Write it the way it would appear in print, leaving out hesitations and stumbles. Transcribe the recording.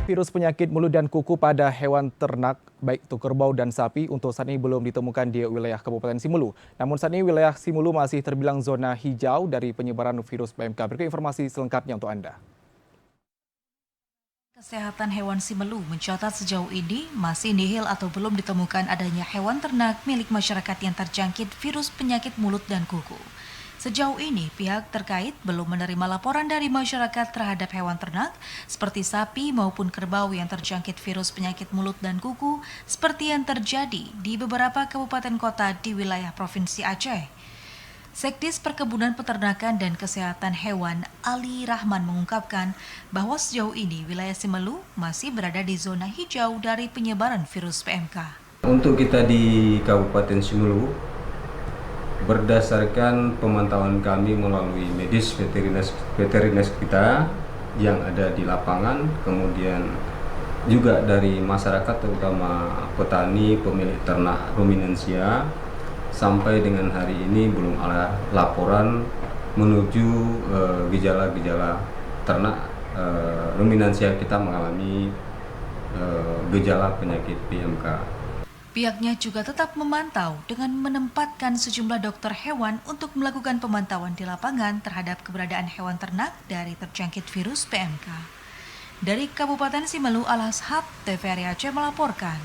Virus penyakit mulut dan kuku pada hewan ternak, baik itu kerbau dan sapi, untuk saat ini belum ditemukan di wilayah Kabupaten Simelu. Namun saat ini wilayah Simelu masih terbilang zona hijau dari penyebaran virus PMK. Berikut informasi selengkapnya untuk Anda. Kesehatan hewan Simelu mencatat sejauh ini masih nihil atau belum ditemukan adanya hewan ternak milik masyarakat yang terjangkit virus penyakit mulut dan kuku. Sejauh ini, pihak terkait belum menerima laporan dari masyarakat terhadap hewan ternak seperti sapi maupun kerbau yang terjangkit virus penyakit mulut dan kuku seperti yang terjadi di beberapa kabupaten kota di wilayah Provinsi Aceh. Sekdis Perkebunan Peternakan dan Kesehatan Hewan Ali Rahman mengungkapkan bahwa sejauh ini wilayah Simelu masih berada di zona hijau dari penyebaran virus PMK. Untuk kita di Kabupaten Simelu, berdasarkan pemantauan kami melalui medis veteriner kita yang ada di lapangan, kemudian juga dari masyarakat terutama petani pemilik ternak ruminansia, sampai dengan hari ini belum ada laporan menuju gejala-gejala ternak ruminansia kita mengalami gejala penyakit PMK. Pihaknya juga tetap memantau dengan menempatkan sejumlah dokter hewan untuk melakukan pemantauan di lapangan terhadap keberadaan hewan ternak dari terjangkit virus PMK. Dari Kabupaten Simelu, Al-Ashab, TVRI Aceh melaporkan.